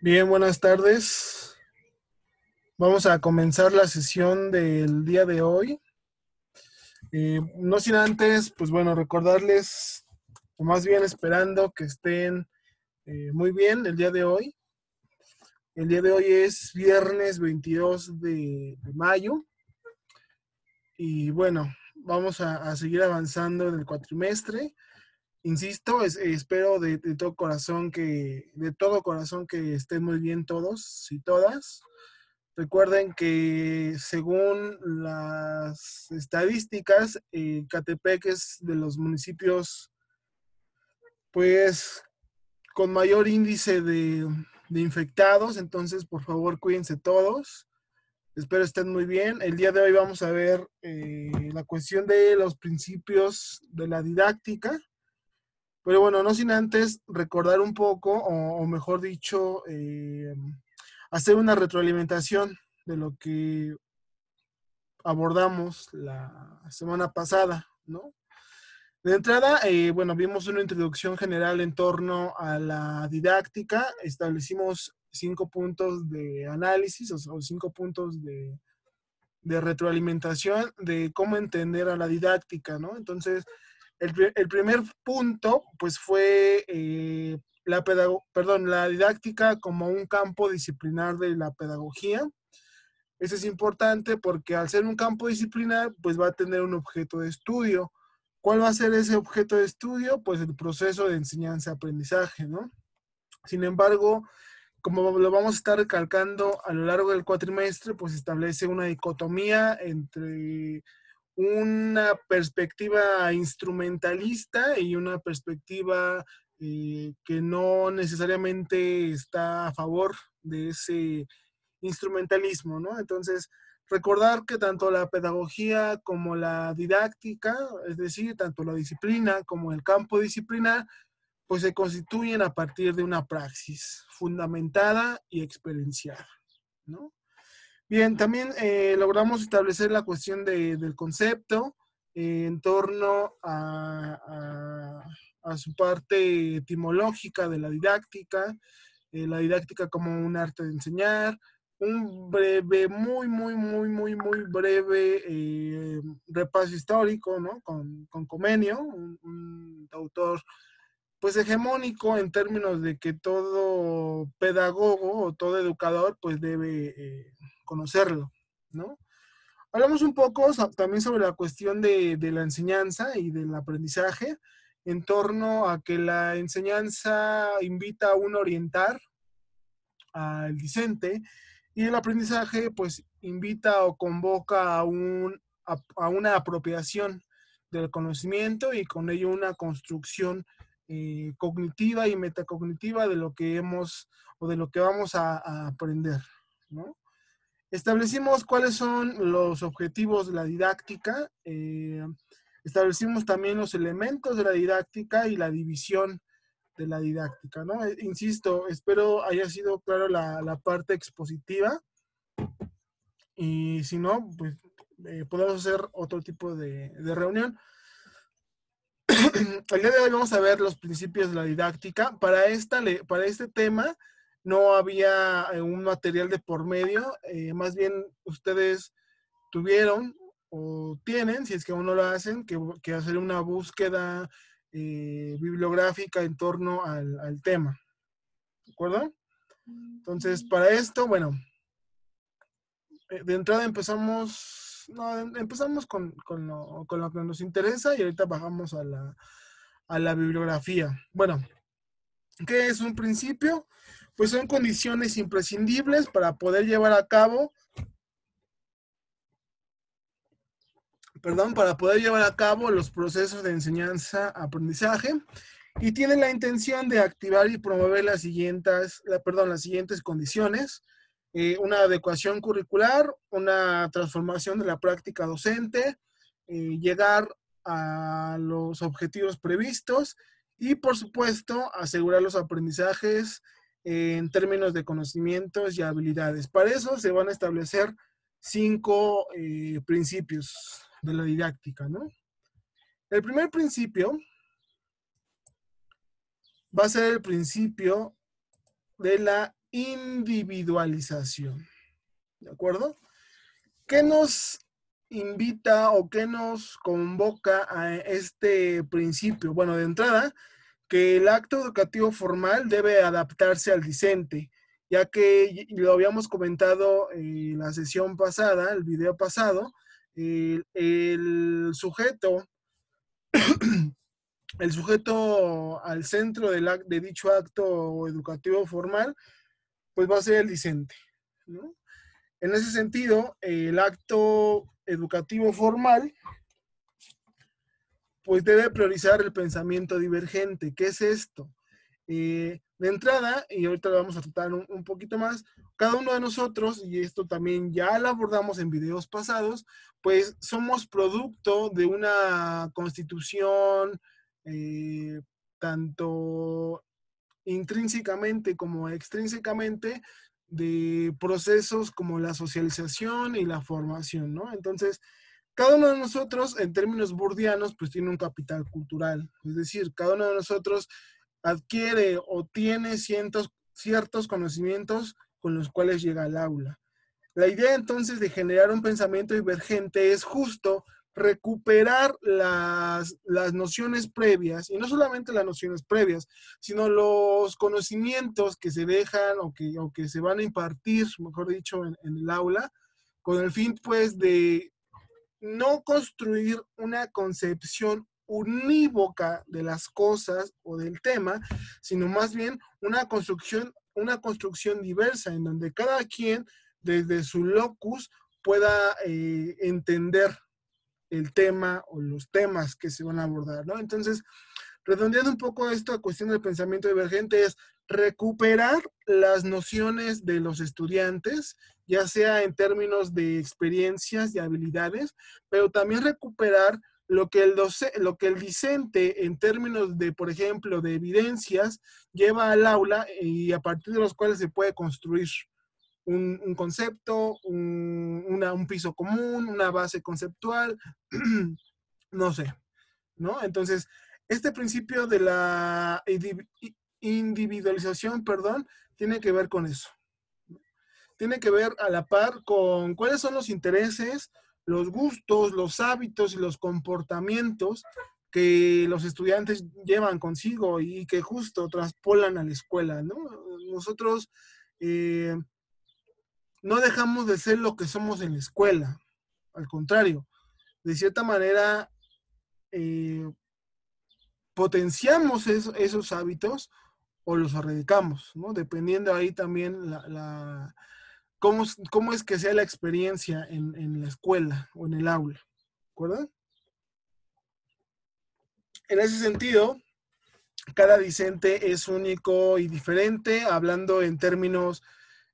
Bien, buenas tardes. Vamos a comenzar la sesión del día de hoy. No sin antes, pues bueno, recordarles, o más bien esperando que estén muy bien el día de hoy. El día de hoy es viernes 22 de mayo y bueno, vamos a seguir avanzando en el cuatrimestre. Insisto, espero de todo corazón que estén muy bien todos y todas. Recuerden que según las estadísticas, Catepec es de los municipios, pues, con mayor índice de infectados, entonces, por favor, cuídense todos. Espero estén muy bien. El día de hoy vamos a ver la cuestión de los principios de la didáctica, pero bueno, no sin antes recordar un poco, o mejor dicho, hacer una retroalimentación de lo que abordamos la semana pasada, ¿no? De entrada, bueno, vimos una introducción general en torno a la didáctica, establecimos 5 puntos de análisis o 5 puntos de retroalimentación de cómo entender a la didáctica, ¿no? Entonces, el primer punto, pues fue la didáctica como un campo disciplinar de la pedagogía. Eso es importante porque al ser un campo disciplinar, pues va a tener un objeto de estudio. ¿Cuál va a ser ese objeto de estudio? Pues el proceso de enseñanza-aprendizaje, ¿no? Sin embargo, como lo vamos a estar recalcando a lo largo del cuatrimestre, pues establece una dicotomía entre una perspectiva instrumentalista y una perspectiva que no necesariamente está a favor de ese instrumentalismo, ¿no? Entonces, recordar que tanto la pedagogía como la didáctica, es decir, tanto la disciplina como el campo disciplinar, pues se constituyen a partir de una praxis fundamentada y experienciada, ¿no? Bien, también logramos establecer la cuestión del concepto en torno a su parte etimológica de la didáctica como un arte de enseñar, un breve, muy breve repaso histórico, ¿no? Con Comenio, un autor pues hegemónico en términos de que todo pedagogo o todo educador pues debe conocerlo, ¿no? Hablamos un poco también sobre la cuestión de la enseñanza y del aprendizaje en torno a que la enseñanza invita a uno a orientar al discente y el aprendizaje pues invita o convoca a una apropiación del conocimiento y con ello una construcción cognitiva y metacognitiva de lo que hemos o de lo que vamos a aprender, ¿no? Establecimos cuáles son los objetivos de la didáctica, establecimos también los elementos de la didáctica y la división de la didáctica, ¿no? Insisto, espero haya sido claro la parte expositiva y si no, pues podemos hacer otro tipo de reunión. El día de hoy vamos a ver los principios de la didáctica. Para este tema no había un material de por medio, más bien ustedes tuvieron o tienen, si es que aún no lo hacen, que hacer una búsqueda bibliográfica en torno al tema. ¿De acuerdo? Entonces, para esto, bueno, de entrada empezamos, no, empezamos con lo que nos interesa y ahorita bajamos a la bibliografía. Bueno, ¿qué es un principio? Pues son condiciones imprescindibles para poder llevar a cabo, para poder llevar a cabo los procesos de enseñanza-aprendizaje y tienen la intención de activar y promover las siguientes condiciones. Una adecuación curricular, una transformación de la práctica docente, llegar a los objetivos previstos y, por supuesto, asegurar los aprendizajes en términos de conocimientos y habilidades. Para eso se van a establecer 5 principios de la didáctica, ¿no? El primer principio va a ser el principio de la individualización. ¿De acuerdo? ¿Qué nos invita o qué nos convoca a este principio? Bueno, de entrada, que el acto educativo formal debe adaptarse al discente, ya que lo habíamos comentado en la sesión pasada, el video pasado, el sujeto, el sujeto al centro de dicho acto educativo formal, pues va a ser el discente, ¿no? En ese sentido, el acto educativo formal pues debe priorizar el pensamiento divergente. ¿Qué es esto? De entrada, y ahorita lo vamos a tratar un poquito más, cada uno de nosotros, y esto también ya lo abordamos en videos pasados, pues somos producto de una constitución tanto intrínsecamente como extrínsecamente de procesos como la socialización y la formación, ¿no? Entonces, cada uno de nosotros, en términos burdianos, pues tiene un capital cultural. Es decir, cada uno de nosotros adquiere o tiene ciertos conocimientos con los cuales llega al aula. La idea entonces de generar un pensamiento divergente es justo recuperar las nociones previas, y no solamente las nociones previas, sino los conocimientos que se dejan o que se van a impartir, mejor dicho, en el aula, con el fin pues de no construir una concepción unívoca de las cosas o del tema, sino más bien una construcción diversa en donde cada quien desde su locus pueda entender el tema o los temas que se van a abordar, ¿no? Entonces, redondeando un poco esta cuestión del pensamiento divergente es recuperar las nociones de los estudiantes, ya sea en términos de experiencias y habilidades, pero también recuperar lo que el discente en términos de, por ejemplo, de evidencias, lleva al aula y a partir de los cuales se puede construir un concepto, un piso común, una base conceptual, no sé, ¿no? Entonces, este principio de la individualización, perdón, tiene que ver con eso. Tiene que ver a la par con cuáles son los intereses, los gustos, los hábitos y los comportamientos que los estudiantes llevan consigo y que justo traspolan a la escuela, ¿no? Nosotros no dejamos de ser lo que somos en la escuela, al contrario, de cierta manera eh, potenciamos esos hábitos o los erradicamos, ¿no? Dependiendo ahí también cómo es que sea la experiencia en la escuela o en el aula, ¿de acuerdo? En ese sentido, cada discente es único y diferente, hablando en términos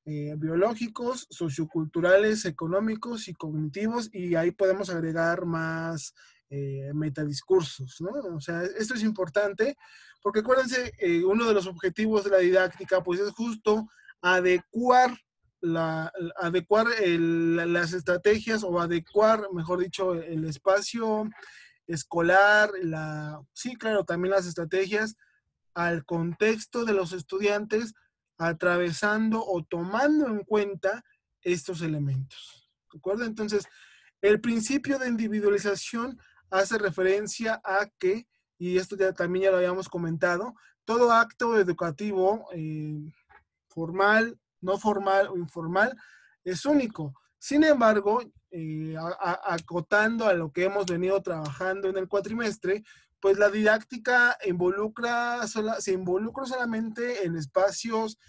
biológicos, socioculturales, económicos y cognitivos, y ahí podemos agregar más metadiscursos, ¿no? O sea, esto es importante porque acuérdense, uno de los objetivos de la didáctica pues es justo adecuar las estrategias o adecuar, mejor dicho, el espacio escolar, sí, claro, también las estrategias al contexto de los estudiantes, atravesando o tomando en cuenta estos elementos. ¿De acuerdo? Entonces, el principio de individualización hace referencia a que, y esto también ya lo habíamos comentado, todo acto educativo, formal, no formal o informal, es único. Sin embargo, acotando a lo que hemos venido trabajando en el cuatrimestre, pues la didáctica se involucra solamente en espacios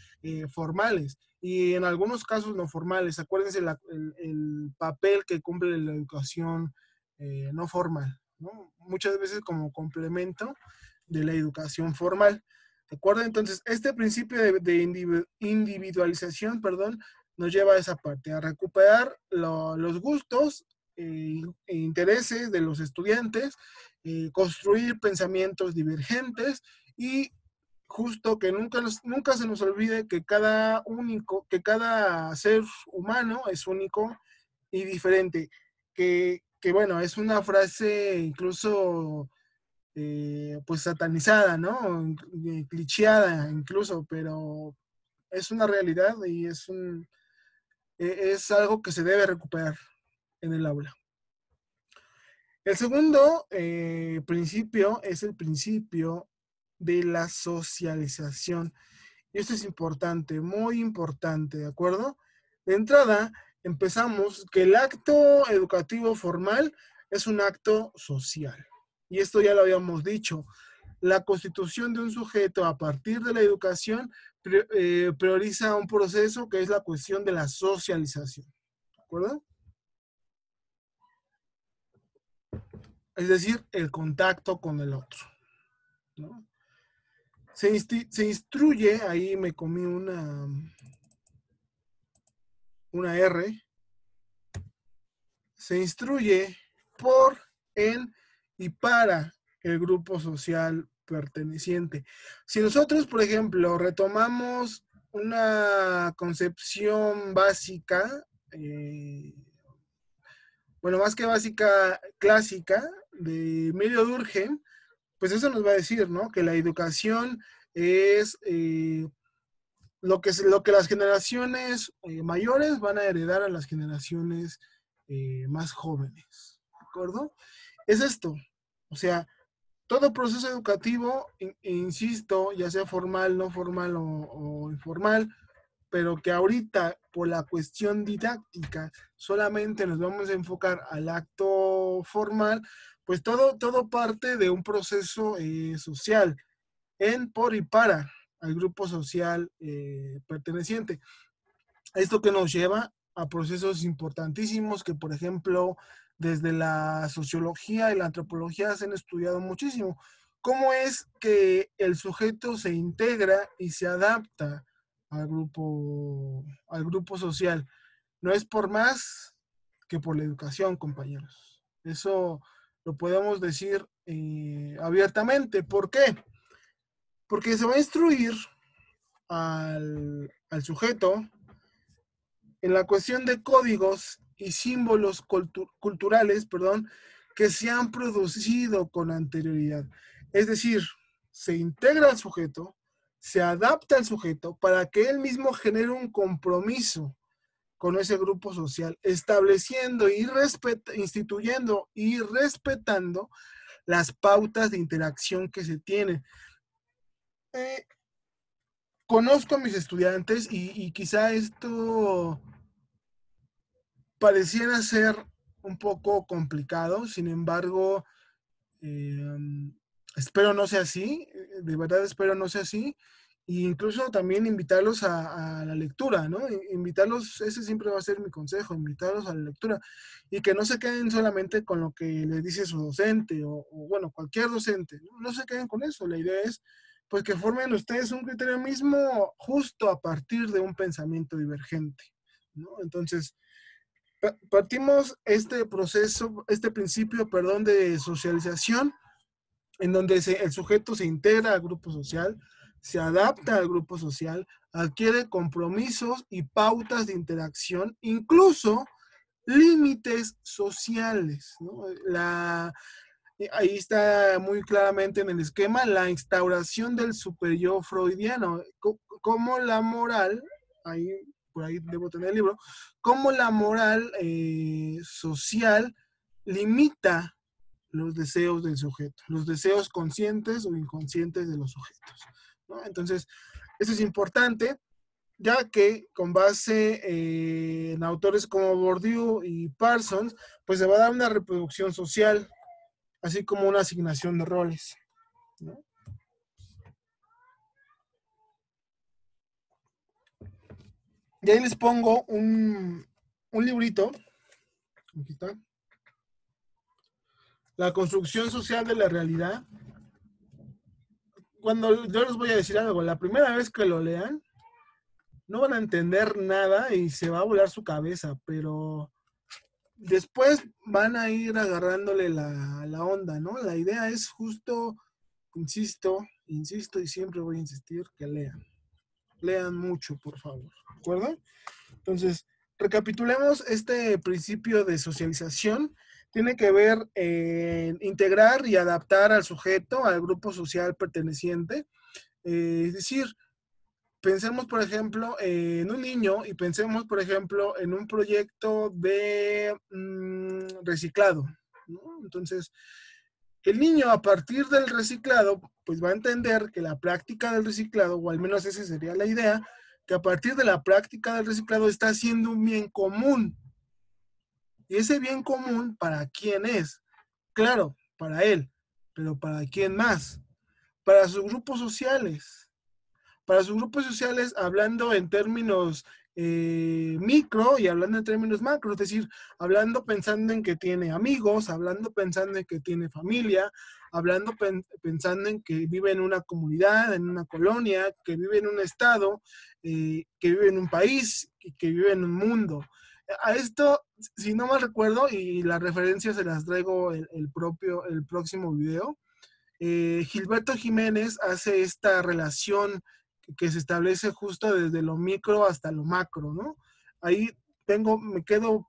formales y en algunos casos no formales. Acuérdense el papel que cumple la educación no formal, ¿no? Muchas veces como complemento de la educación formal. ¿De acuerdo? Entonces, este principio de individualización, perdón, nos lleva a esa parte, a recuperar los gustos e intereses de los estudiantes, construir pensamientos divergentes y justo que nunca se nos olvide que que cada ser humano es único y diferente. Que bueno, es una frase incluso pues satanizada, ¿no? Clichéada incluso, pero es una realidad y es algo que se debe recuperar en el aula. El segundo principio es el principio de la socialización. Y esto es importante, muy importante, ¿de acuerdo? De entrada, empezamos que el acto educativo formal es un acto social. Y esto ya lo habíamos dicho. La constitución de un sujeto a partir de la educación prioriza un proceso que es la cuestión de la socialización. ¿De acuerdo? Es decir, el contacto con el otro, ¿no? Se instruye, ahí me comí una R, se instruye por, en y para el grupo social perteneciente. Si nosotros, por ejemplo, retomamos una concepción básica, bueno, más que básica, clásica, de Emilio Durkheim, pues eso nos va a decir, ¿no? Que la educación es lo que las generaciones mayores van a heredar a las generaciones más jóvenes, ¿de acuerdo? Es esto, o sea, todo proceso educativo, insisto, ya sea formal, no formal o informal, pero que ahorita por la cuestión didáctica solamente nos vamos a enfocar al acto formal, pues todo parte de un proceso social en, por y para al grupo social perteneciente. Esto que nos lleva a procesos importantísimos que, por ejemplo, desde la sociología y la antropología se han estudiado muchísimo. ¿Cómo es que el sujeto se integra y se adapta al grupo social? No es por más que por la educación, compañeros. Eso lo podemos decir abiertamente. ¿Por qué? Porque se va a instruir al sujeto en la cuestión de códigos y símbolos culturales, perdón, que se han producido con anterioridad. Es decir, se integra al sujeto, se adapta al sujeto para que él mismo genere un compromiso con ese grupo social, estableciendo y instituyendo y respetando las pautas de interacción que se tienen. Conozco a mis estudiantes y quizá esto pareciera ser un poco complicado, sin embargo, espero no sea así, de verdad espero no sea así, e incluso también invitarlos a la lectura, ¿no? Invitarlos, ese siempre va a ser mi consejo, invitarlos a la lectura y que no se queden solamente con lo que les dice su docente o bueno, cualquier docente, ¿no? No se queden con eso, la idea es pues que formen ustedes un criterio mismo justo a partir de un pensamiento divergente, ¿no? Entonces, partimos este proceso, este principio, perdón, de socialización, en donde el sujeto se integra al grupo social, se adapta al grupo social, adquiere compromisos y pautas de interacción, incluso límites sociales, ¿no? Ahí está muy claramente en el esquema la instauración del superyo freudiano, como la moral, ahí, por ahí debo tener el libro, cómo la moral social limita los deseos del sujeto, los deseos conscientes o inconscientes de los sujetos, ¿no? Entonces, eso es importante, ya que con base en autores como Bourdieu y Parsons, pues se va a dar una reproducción social, así como una asignación de roles, ¿no? Y ahí les pongo un librito, aquí está, La construcción social de la realidad. Cuando yo les voy a decir algo, la primera vez que lo lean, no van a entender nada y se va a volar su cabeza, pero después van a ir agarrándole la onda, ¿no? La idea es justo, insisto y siempre voy a insistir, que lean. Lean mucho, por favor, ¿de acuerdo? Entonces, recapitulemos este principio de socialización. Tiene que ver en integrar y adaptar al sujeto, al grupo social perteneciente. Es decir, pensemos, por ejemplo, en un niño y pensemos, por ejemplo, en un proyecto de reciclado, ¿no? Entonces, el niño a partir del reciclado, pues va a entender que la práctica del reciclado, o al menos esa sería la idea, que a partir de la práctica del reciclado está haciendo un bien común. Y ese bien común, ¿para quién es? Claro, para él, pero ¿para quién más? Para sus grupos sociales. Para sus grupos sociales, hablando en términos micro y hablando en términos macro, es decir, hablando pensando en que tiene amigos, hablando pensando en que tiene familia, hablando pensando en que vive en una comunidad, en una colonia, que vive en un estado, que vive en un país y que vive en un mundo. A esto, si no mal recuerdo, y las referencias se las traigo el próximo video, Gilberto Jiménez hace esta relación que se establece justo desde lo micro hasta lo macro, ¿no? Ahí me quedo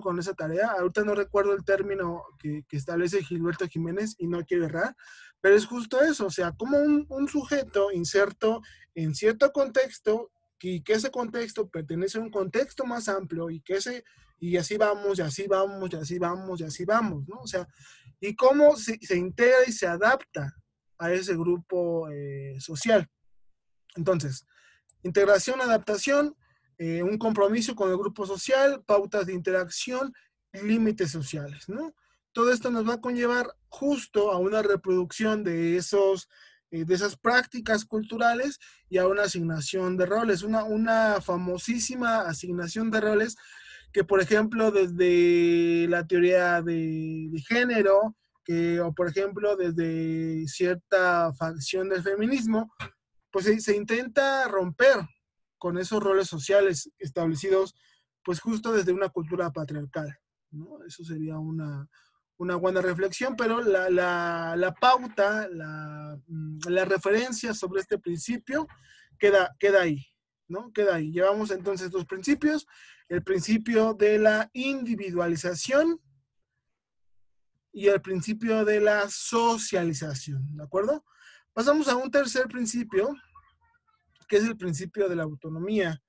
con esa tarea. Ahorita no recuerdo el término que establece Gilberto Jiménez y no quiero errar, pero es justo eso, o sea, como un sujeto inserto en cierto contexto y que ese contexto pertenece a un contexto más amplio y así vamos, y así vamos, y así vamos, y así vamos, ¿no? O sea, y cómo se integra y se adapta a ese grupo social. Entonces, integración, adaptación, un compromiso con el grupo social, pautas de interacción, límites sociales, ¿no? Todo esto nos va a conllevar justo a una reproducción de esas prácticas culturales y a una asignación de roles, una famosísima asignación de roles que, por ejemplo, desde la teoría de género, o por ejemplo, desde cierta facción del feminismo, pues se intenta romper con esos roles sociales establecidos, pues justo desde una cultura patriarcal, ¿no? Eso sería una buena reflexión, pero la pauta, la referencia sobre este principio queda ahí, ¿no? Queda ahí. Llevamos entonces dos principios, el principio de la individualización y el principio de la socialización, ¿de acuerdo? Pasamos a un tercer principio, que es el principio de la autonomía.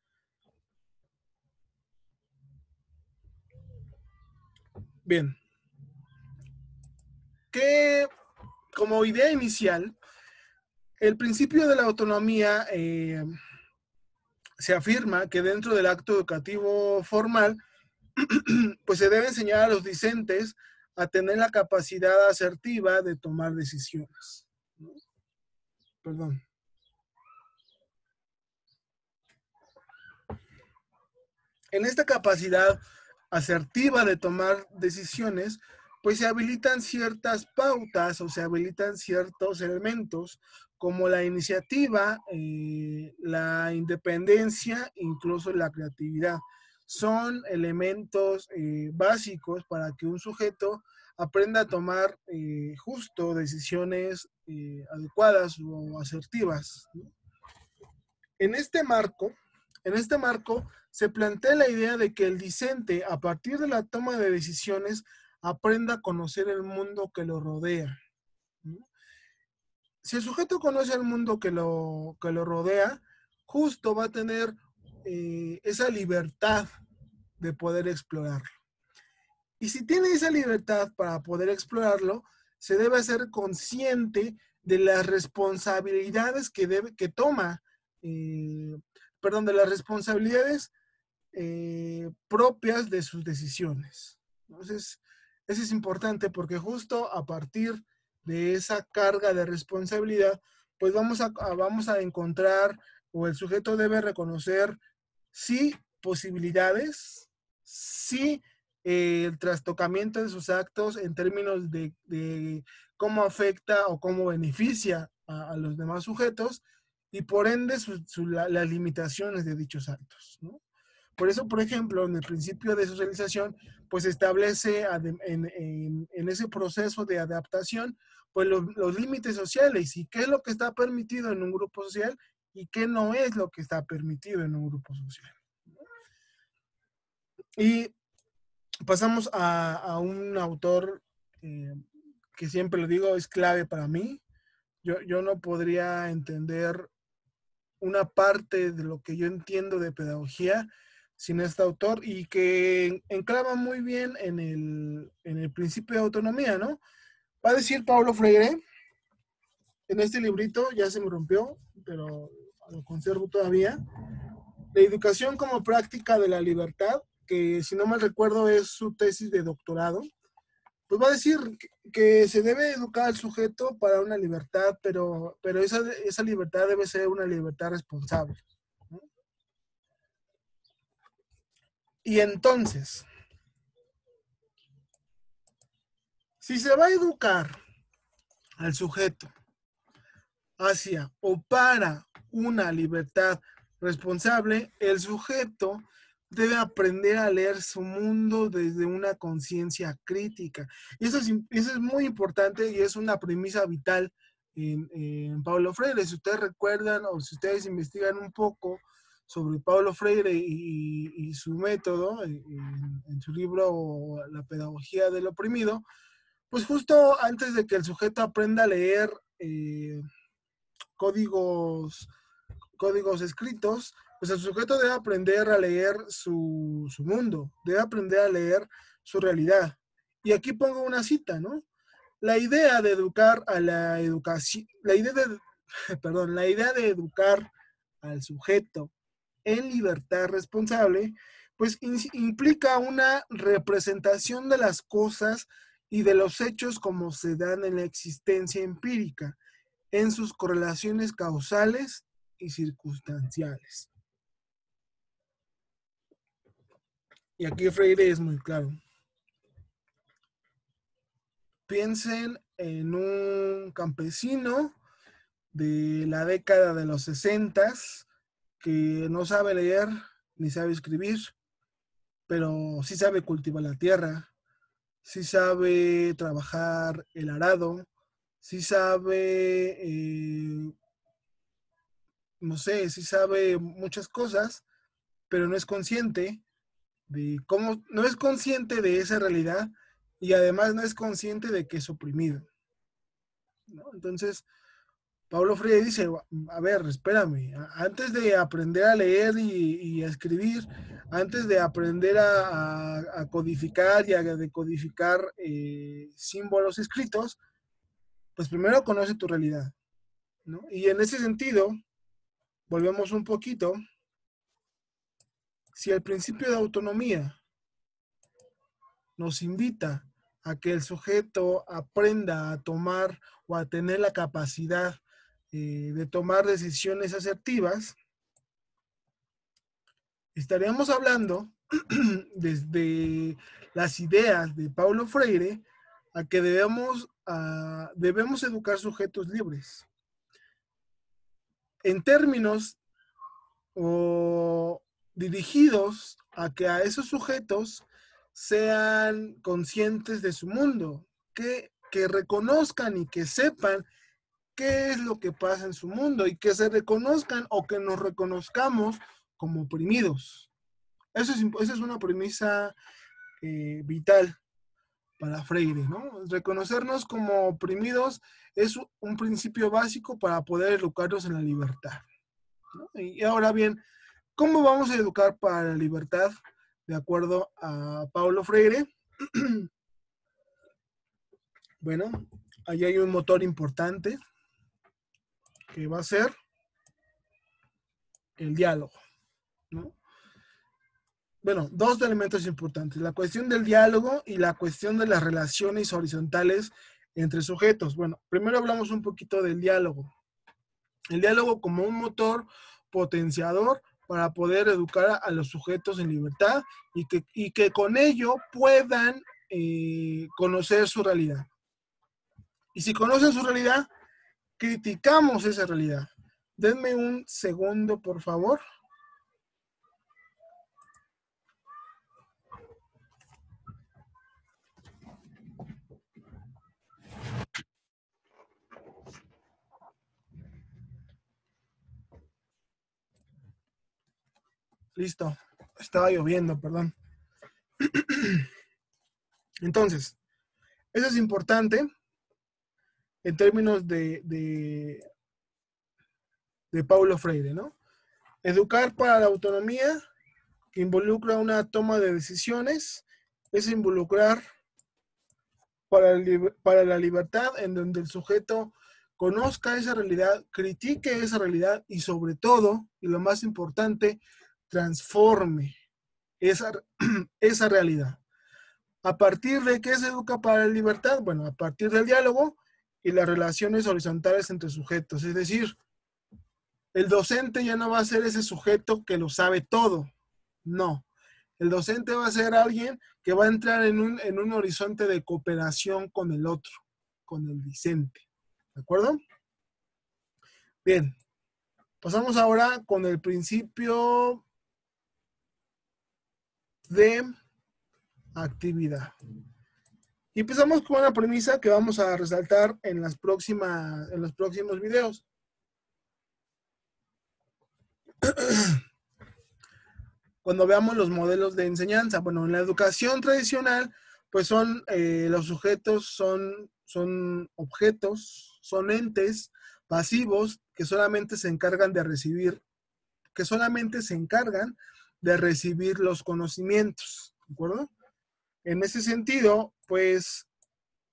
Bien, que como idea inicial, el principio de la autonomía se afirma que dentro del acto educativo formal, pues se debe enseñar a los discentes a tener la capacidad asertiva de tomar decisiones, ¿no? Perdón. En esta capacidad asertiva de tomar decisiones, pues se habilitan ciertas pautas o se habilitan ciertos elementos como la iniciativa, la independencia, incluso la creatividad. Son elementos básicos para que un sujeto aprenda a tomar justo decisiones adecuadas o asertivas, ¿no? En este marco, en este marco se plantea la idea de que el discente, a partir de la toma de decisiones, aprenda a conocer el mundo que lo rodea, ¿no? Si el sujeto conoce el mundo que lo rodea, justo va a tener esa libertad de poder explorarlo. Y si tiene esa libertad para poder explorarlo, se debe ser consciente de las responsabilidades que toma, eh, perdón, de las responsabilidades propias de sus decisiones. Entonces, eso es importante porque justo a partir de esa carga de responsabilidad, pues vamos a encontrar o el sujeto debe reconocer sí posibilidades, sí el trastocamiento de sus actos en términos de cómo afecta o cómo beneficia a los demás sujetos y por ende las limitaciones de dichos actos, ¿no? Por eso, por ejemplo, en el principio de socialización, pues establece en ese proceso de adaptación, pues los límites sociales y qué es lo que está permitido en un grupo social y qué no es lo que está permitido en un grupo social. Y pasamos a un autor que siempre lo digo, es clave para mí. Yo no podría entender una parte de lo que yo entiendo de pedagogía sin este autor y que enclava muy bien en el principio de autonomía, ¿no? Va a decir Paulo Freire, en este librito, ya se me rompió, pero lo conservo todavía, la educación como práctica de la libertad, que si no mal recuerdo es su tesis de doctorado, pues va a decir que se debe educar al sujeto para una libertad, pero esa libertad debe ser una libertad responsable, ¿no? Y entonces, si se va a educar al sujeto hacia o para una libertad responsable, el sujeto debe aprender a leer su mundo desde una conciencia crítica. Y eso es muy importante y es una premisa vital en Paulo Freire. Si ustedes recuerdan o si ustedes investigan un poco sobre Paulo Freire y su método en su libro La pedagogía del oprimido, pues justo antes de que el sujeto aprenda a leer códigos, códigos escritos, pues el sujeto debe aprender a leer su mundo, debe aprender a leer su realidad. Y aquí pongo una cita, ¿no? La idea de educar a la educación, perdón, la idea de educar al sujeto en libertad responsable, pues implica una representación de las cosas y de los hechos como se dan en la existencia empírica, en sus correlaciones causales y circunstanciales. Y aquí Freire es muy claro. Piensen en un campesino de la década de los 60 que no sabe leer ni sabe escribir, pero sí sabe cultivar la tierra, sí sabe trabajar el arado, sí sabe, no sé, sí sabe muchas cosas, pero no es consciente de cómo, no es consciente de esa realidad y además no es consciente de que es oprimido, ¿no? Entonces, Pablo Freire dice, a ver, espérame, antes de aprender a leer y a escribir, antes de aprender a codificar y a decodificar símbolos escritos, pues primero conoce tu realidad, ¿no? Y en ese sentido, volvemos un poquito, si el principio de autonomía nos invita a que el sujeto aprenda a tomar o a tener la capacidad de tomar decisiones asertivas, estaríamos hablando desde las ideas de Paulo Freire a que debemos educar sujetos libres. En términos o dirigidos a que a esos sujetos sean conscientes de su mundo, que reconozcan y que sepan qué es lo que pasa en su mundo y que se reconozcan o que nos reconozcamos como oprimidos. Esa es una premisa vital para Freire, ¿no? Reconocernos como oprimidos es un principio básico para poder educarnos en la libertad, ¿no? Y ahora bien, ¿cómo vamos a educar para la libertad? De acuerdo a Paulo Freire. Bueno, ahí hay un motor importante que va a ser el diálogo, ¿no? Bueno, dos elementos importantes, la cuestión del diálogo y la cuestión de las relaciones horizontales entre sujetos. Bueno, primero hablamos un poquito del diálogo. El diálogo como un motor potenciador para poder educar a los sujetos en libertad y que con ello puedan conocer su realidad. Y si conocen su realidad, criticamos esa realidad. Denme un segundo, por favor. Listo. Estaba lloviendo, perdón. Entonces, eso es importante en términos de de Paulo Freire, ¿no? Educar para la autonomía, que involucra una toma de decisiones, es involucrar para la libertad, en donde el sujeto conozca esa realidad, critique esa realidad y sobre todo, y lo más importante, transforme esa, esa realidad. ¿A partir de qué se educa para la libertad? Bueno, a partir del diálogo y las relaciones horizontales entre sujetos. Es decir, el docente ya no va a ser ese sujeto que lo sabe todo. No. El docente va a ser alguien que va a entrar en un horizonte de cooperación con el otro, con el discente. ¿De acuerdo? Bien. Pasamos ahora con el principio de actividad. Y empezamos con una premisa que vamos a resaltar en los próximos videos. Cuando veamos los modelos de enseñanza. Bueno, en la educación tradicional, pues los sujetos son objetos, son entes pasivos que solamente se encargan de recibir, los conocimientos, ¿de acuerdo? En ese sentido, pues,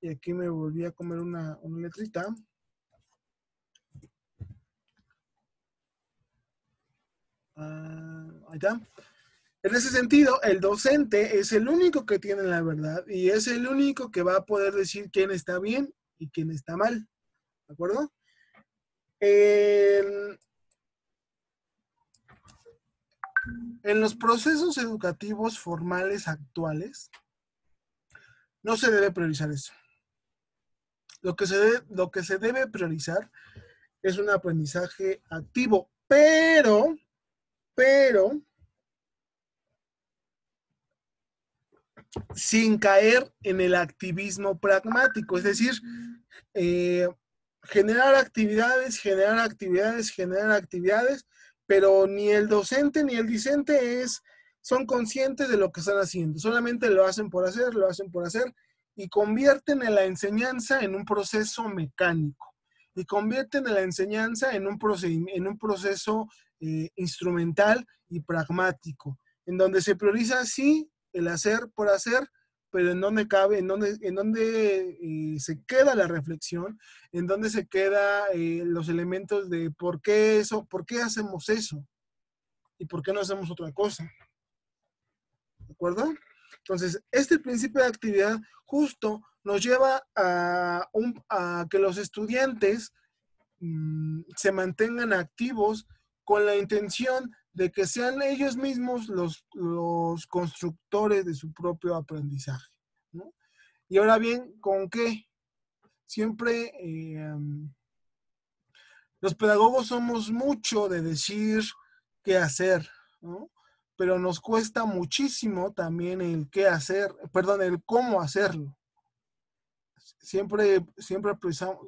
y aquí me volví a comer una letrita. Ahí está. En ese sentido, el docente es el único que tiene la verdad y es el único que va a poder decir quién está bien y quién está mal. ¿De acuerdo? En los procesos educativos formales actuales, no se debe priorizar eso. Lo que se debe priorizar es un aprendizaje activo, pero, sin caer en el activismo pragmático, es decir, generar actividades, pero ni el docente ni el discente son conscientes de lo que están haciendo, solamente lo hacen por hacer, y convierten en la enseñanza en un proceso mecánico, y convierten en la enseñanza en un proceso instrumental y pragmático, en donde se prioriza, sí, el hacer por hacer, pero en dónde cabe, en dónde se queda la reflexión, en dónde se queda los elementos de por qué hacemos eso y por qué no hacemos otra cosa. ¿De acuerdo? Entonces, este principio de actividad justo nos lleva a que los estudiantes se mantengan activos con la intención de que sean ellos mismos los constructores de su propio aprendizaje, ¿no? Y ahora bien, ¿con qué? Siempre los pedagogos somos mucho de decir qué hacer, ¿no? Pero nos cuesta muchísimo también el cómo hacerlo. Siempre priorizamos.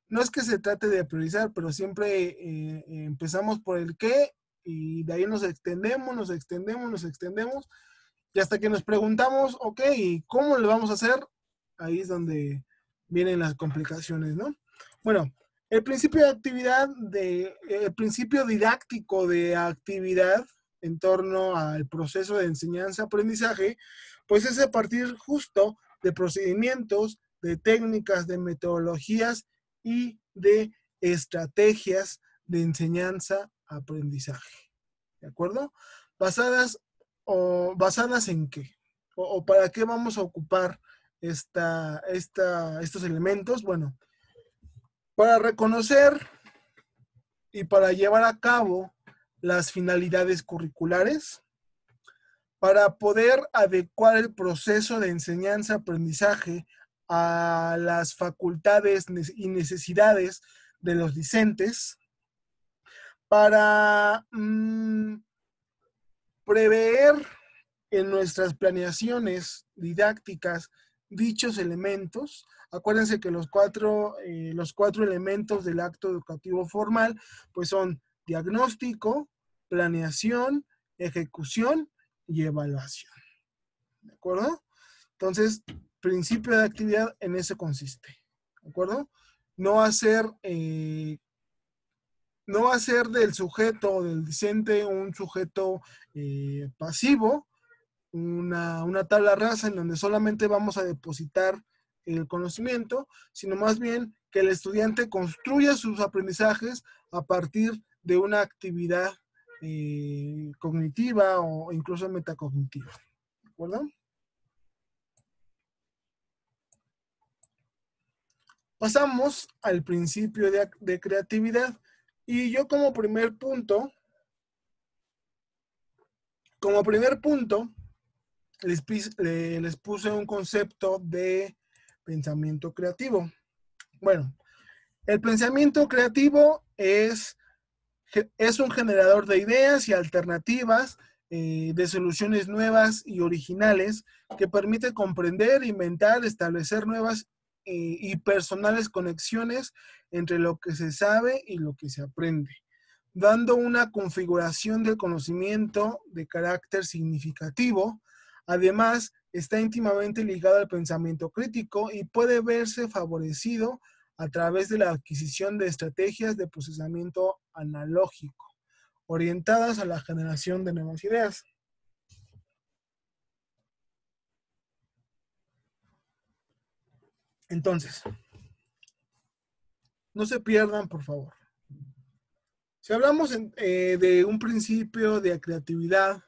No es que se trate de priorizar, pero siempre empezamos por el qué y de ahí nos extendemos, y hasta que nos preguntamos, ok, ¿cómo le vamos a hacer? Ahí es donde vienen las complicaciones, ¿no? Bueno, el principio didáctico de actividad en torno al proceso de enseñanza-aprendizaje, pues es a partir justo de procedimientos, de técnicas, de metodologías y de estrategias de enseñanza-aprendizaje. ¿De acuerdo? ¿Basadas en qué? ¿O para qué vamos a ocupar estos elementos? Bueno, para reconocer y para llevar a cabo las finalidades curriculares, para poder adecuar el proceso de enseñanza-aprendizaje a las facultades y necesidades de los discentes, para prever en nuestras planeaciones didácticas dichos elementos. Acuérdense que los cuatro elementos del acto educativo formal pues son diagnóstico, planeación, ejecución y evaluación. ¿De acuerdo? Entonces, principio de actividad en eso consiste. ¿De acuerdo? No hacer no va a ser del sujeto o del discente un sujeto pasivo, una tabla rasa en donde solamente vamos a depositar el conocimiento, sino más bien que el estudiante construya sus aprendizajes a partir de una actividad cognitiva o incluso metacognitiva. ¿De acuerdo? Pasamos al principio de creatividad. Y yo como primer punto, les puse un concepto de pensamiento creativo. Bueno, el pensamiento creativo es un generador de ideas y alternativas, de soluciones nuevas y originales que permite comprender, inventar, establecer nuevas y personales conexiones entre lo que se sabe y lo que se aprende, dando una configuración del conocimiento de carácter significativo. Además, está íntimamente ligado al pensamiento crítico y puede verse favorecido a través de la adquisición de estrategias de procesamiento analógico, orientadas a la generación de nuevas ideas. Entonces, no se pierdan, por favor. Si hablamos de un principio de creatividad,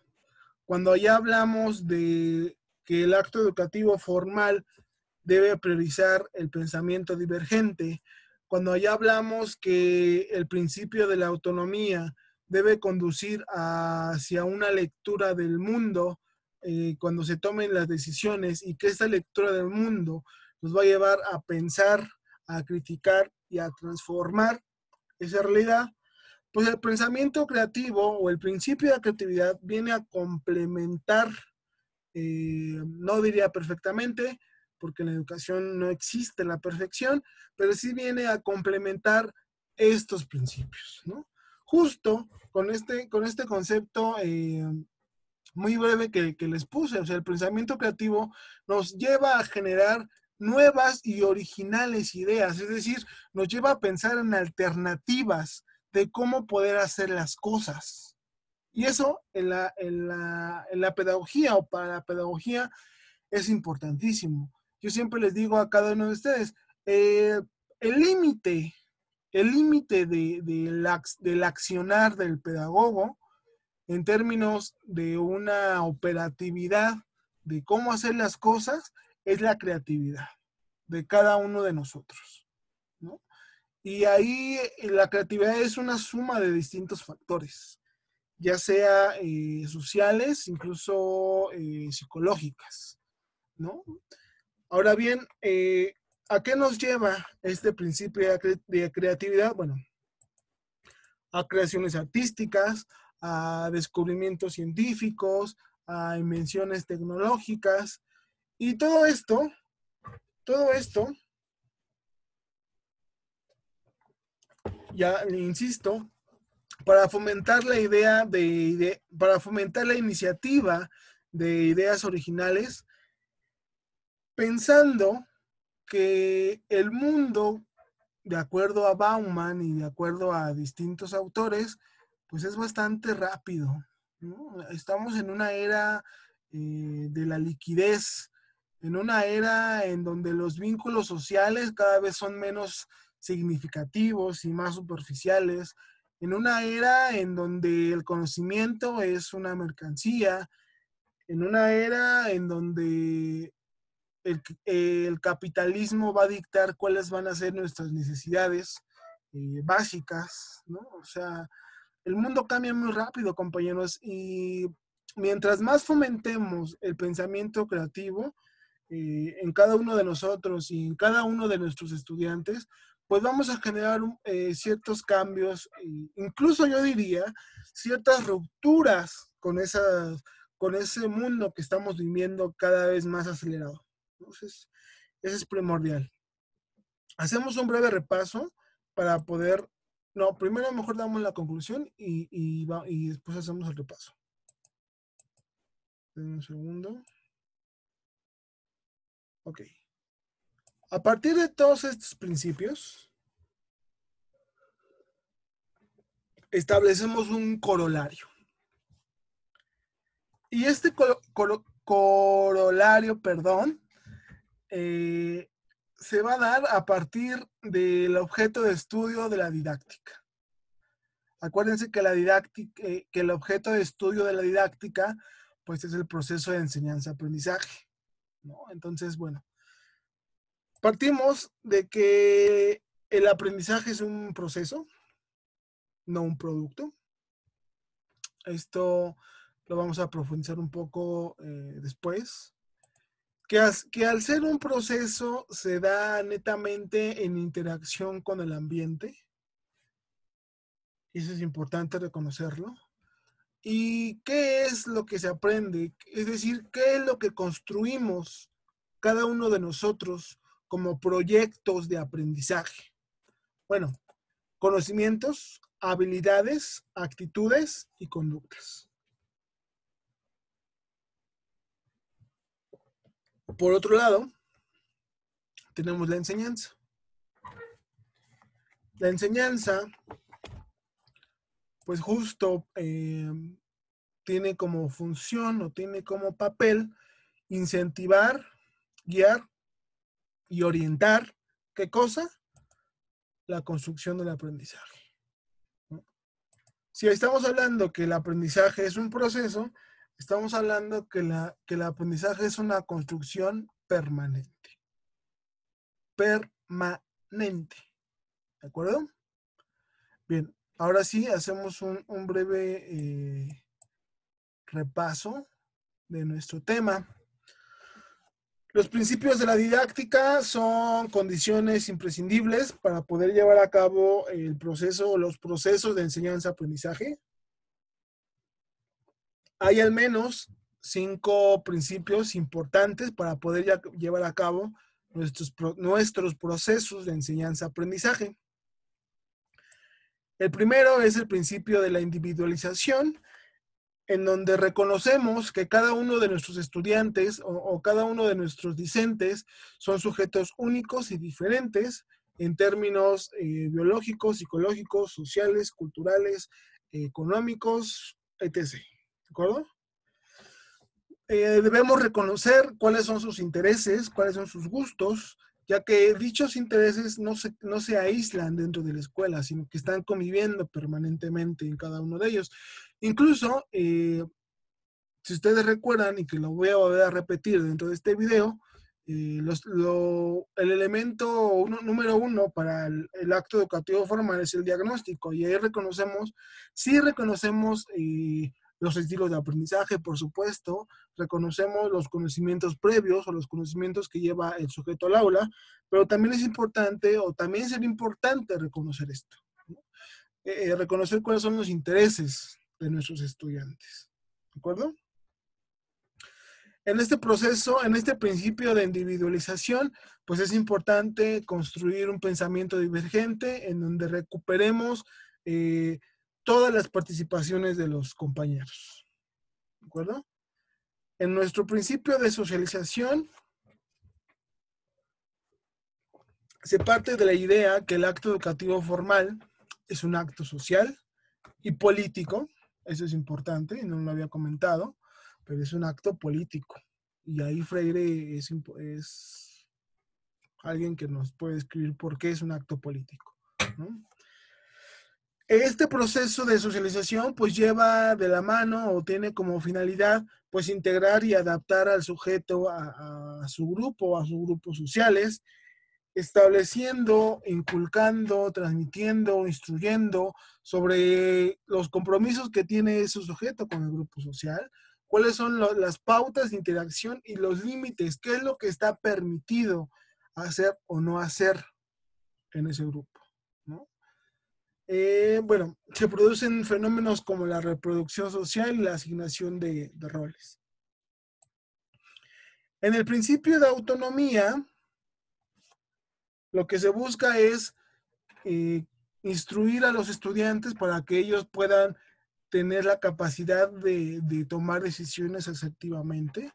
cuando ya hablamos de que el acto educativo formal debe priorizar el pensamiento divergente, cuando ya hablamos que el principio de la autonomía debe conducir hacia una lectura del mundo cuando se tomen las decisiones, y que esta lectura del mundo nos va a llevar a pensar, a criticar y a transformar esa realidad, pues el pensamiento creativo o el principio de creatividad viene a complementar, no diría perfectamente, porque en la educación no existe la perfección, pero sí viene a complementar estos principios, ¿no? Justo con este concepto muy breve que les puse, o sea, el pensamiento creativo nos lleva a generar nuevas y originales ideas, es decir, nos lleva a pensar en alternativas de cómo poder hacer las cosas. Y eso en la pedagogía o para la pedagogía es importantísimo. Yo siempre les digo a cada uno de ustedes, eh, el límite, el límite del accionar del pedagogo en términos de una operatividad de cómo hacer las cosas es la creatividad de cada uno de nosotros, ¿no? Y ahí la creatividad es una suma de distintos factores, ya sea sociales, incluso psicológicas, ¿no? Ahora bien, ¿a qué nos lleva este principio de creatividad? Bueno, a creaciones artísticas, a descubrimientos científicos, a invenciones tecnológicas, y todo esto, ya le insisto, para fomentar la idea para fomentar la iniciativa de ideas originales, pensando que el mundo, de acuerdo a Bauman y de acuerdo a distintos autores, pues es bastante rápido, ¿no? Estamos en una era de la liquidez, en una era en donde los vínculos sociales cada vez son menos significativos y más superficiales, en una era en donde el conocimiento es una mercancía, en una era en donde el capitalismo va a dictar cuáles van a ser nuestras necesidades básicas, ¿no? O sea, el mundo cambia muy rápido, compañeros, y mientras más fomentemos el pensamiento creativo en cada uno de nosotros y en cada uno de nuestros estudiantes, pues vamos a generar ciertos cambios, incluso yo diría ciertas rupturas con ese mundo que estamos viviendo cada vez más acelerado. Entonces, eso es primordial. Hacemos un breve repaso para poder, no, primero mejor damos la conclusión y después hacemos el repaso. Un segundo. Ok. A partir de todos estos principios, establecemos un corolario. Y este corolario, perdón, se va a dar a partir del objeto de estudio de la didáctica. Acuérdense que la didáctica, que el objeto de estudio de la didáctica, pues es el proceso de enseñanza-aprendizaje, ¿no? Entonces, bueno, partimos de que el aprendizaje es un proceso, no un producto. Esto lo vamos a profundizar un poco después. Que al ser un proceso se da netamente en interacción con el ambiente. Y eso es importante reconocerlo. ¿Y qué es lo que se aprende? Es decir, ¿qué es lo que construimos cada uno de nosotros como proyectos de aprendizaje? Bueno, conocimientos, habilidades, actitudes y conductas. Por otro lado, tenemos la enseñanza. La enseñanza, pues justo tiene como función o tiene como papel incentivar, guiar y orientar, ¿qué cosa? La construcción del aprendizaje, ¿no? Si estamos hablando que el aprendizaje es un proceso, estamos hablando que el aprendizaje es una construcción permanente. Permanente. ¿De acuerdo? Bien, ahora sí hacemos un breve repaso de nuestro tema. Los principios de la didáctica son condiciones imprescindibles para poder llevar a cabo el proceso o los procesos de enseñanza-aprendizaje. Hay al menos 5 principios importantes para poder llevar a cabo nuestros procesos de enseñanza-aprendizaje. El primero es el principio de la individualización, en donde reconocemos que cada uno de nuestros estudiantes o cada uno de nuestros discentes son sujetos únicos y diferentes en términos biológicos, psicológicos, sociales, culturales, económicos, etc. ¿De acuerdo? Debemos reconocer cuáles son sus intereses, cuáles son sus gustos, ya que dichos intereses no se aíslan dentro de la escuela, sino que están conviviendo permanentemente en cada uno de ellos. Incluso, si ustedes recuerdan, y que lo voy a volver a repetir dentro de este video, el elemento número 1 para el acto educativo formal es el diagnóstico, y ahí sí reconocemos los estilos de aprendizaje, por supuesto, reconocemos los conocimientos previos o los conocimientos que lleva el sujeto al aula, pero también es importante, o también sería importante reconocer esto, ¿no? Reconocer cuáles son los intereses de nuestros estudiantes, ¿de acuerdo? En este proceso, en este principio de individualización, pues es importante construir un pensamiento divergente en donde recuperemos todas las participaciones de los compañeros, ¿de acuerdo? En nuestro principio de socialización, se parte de la idea que el acto educativo formal es un acto social y político. Eso es importante, y no lo había comentado, pero es un acto político. Y ahí Freire es alguien que nos puede escribir por qué es un acto político, ¿no? Este proceso de socialización pues lleva de la mano o tiene como finalidad pues integrar y adaptar al sujeto a su grupo, a sus grupos sociales, estableciendo, inculcando, transmitiendo, instruyendo sobre los compromisos que tiene ese sujeto con el grupo social, cuáles son las pautas de interacción y los límites, qué es lo que está permitido hacer o no hacer en ese grupo, ¿no? Bueno, se producen fenómenos como la reproducción social y la asignación de roles. En el principio de autonomía, lo que se busca es instruir a los estudiantes para que ellos puedan tener la capacidad de tomar decisiones asertivamente,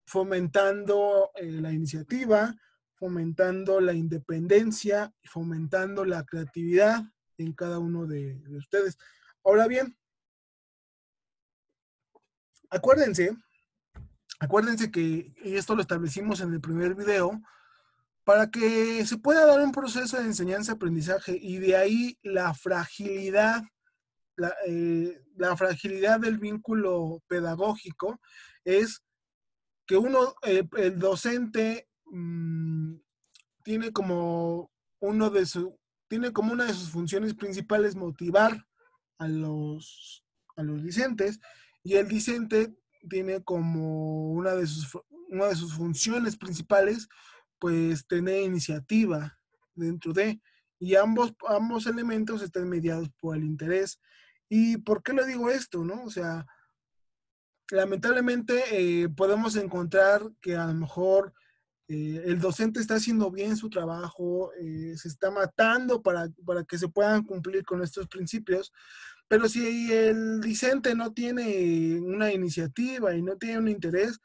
fomentando la iniciativa, fomentando la independencia, fomentando la creatividad, en cada uno de ustedes. Ahora bien, acuérdense que, y esto lo establecimos en el primer video, para que se pueda dar un proceso de enseñanza-aprendizaje y de ahí la fragilidad del vínculo pedagógico es que el docente tiene como tiene como una de sus funciones principales motivar a a los discentes, y el discente tiene como una de sus funciones principales, pues tener iniciativa dentro de, y ambos elementos están mediados por el interés. ¿Y por qué le digo esto, no? O sea, lamentablemente podemos encontrar que a lo mejor el docente está haciendo bien su trabajo, se está matando para que se puedan cumplir con estos principios, pero si el discente no tiene una iniciativa y no tiene un interés,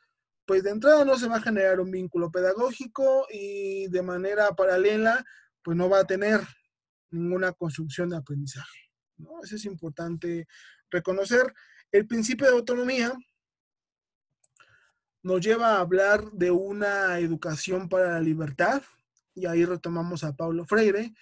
pues de entrada no se va a generar un vínculo pedagógico y de manera paralela, pues no va a tener ninguna construcción de aprendizaje, ¿no? Eso es importante reconocer. El principio de autonomía nos lleva a hablar de una educación para la libertad, y ahí retomamos a Paulo Freire,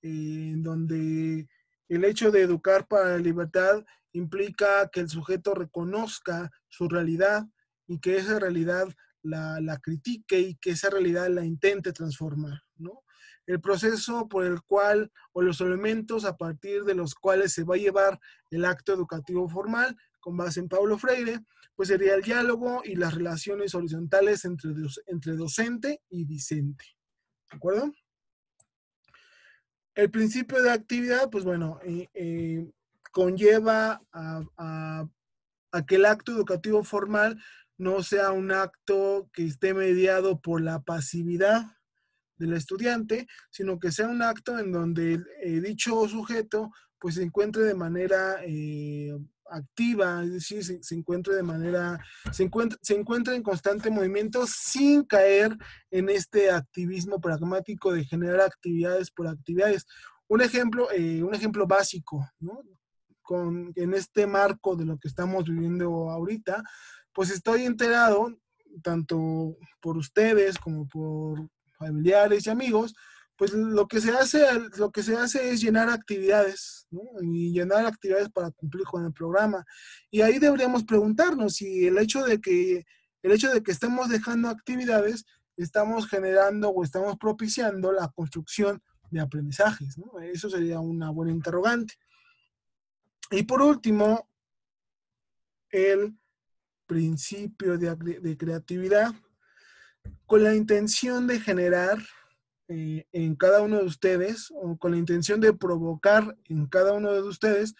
en donde el hecho de educar para la libertad implica que el sujeto reconozca su realidad y que esa realidad la critique y que esa realidad la intente transformar, ¿no? El proceso por el cual, o los elementos a partir de los cuales se va a llevar el acto educativo formal, con base en Paulo Freire, pues sería el diálogo y las relaciones horizontales entre docente y discente. ¿De acuerdo? El principio de actividad, pues bueno, conlleva a que el acto educativo formal no sea un acto que esté mediado por la pasividad del estudiante, sino que sea un acto en donde dicho sujeto pues se encuentre de manera activa, es decir, se encuentra en constante movimiento sin caer en este activismo pragmático de generar actividades por actividades. Un ejemplo básico, ¿no? En este marco de lo que estamos viviendo ahorita, pues estoy enterado, tanto por ustedes como por familiares y amigos, pues lo que se hace es llenar actividades, ¿no? Y llenar actividades para cumplir con el programa. Y ahí deberíamos preguntarnos si el hecho de que estemos dejando actividades, estamos generando o estamos propiciando la construcción de aprendizajes, ¿no? Eso sería una buena interrogante. Y por último, el principio de creatividad, con la intención de generar en cada uno de ustedes, o con la intención de provocar en cada uno de ustedes,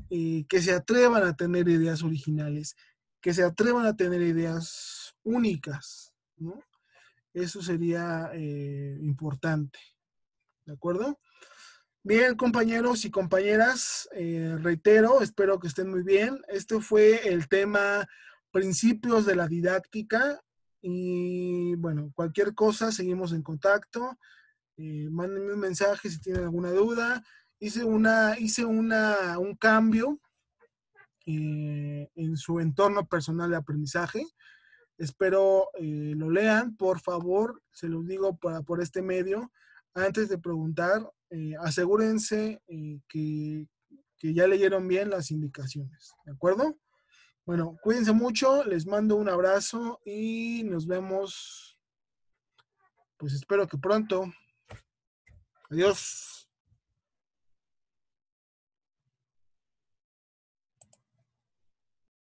que se atrevan a tener ideas originales, que se atrevan a tener ideas únicas, ¿no? Eso sería importante, ¿de acuerdo? Bien, compañeros y compañeras, reitero, espero que estén muy bien. Este fue el tema principios de la didáctica, y bueno, cualquier cosa, seguimos en contacto. Mándenme un mensaje si tienen alguna duda. Un cambio en su entorno personal de aprendizaje. Espero lo lean, por favor, se los digo por este medio. Antes de preguntar, asegúrense que ya leyeron bien las indicaciones, ¿de acuerdo? Bueno, cuídense mucho, les mando un abrazo y nos vemos, pues espero que pronto. Adiós.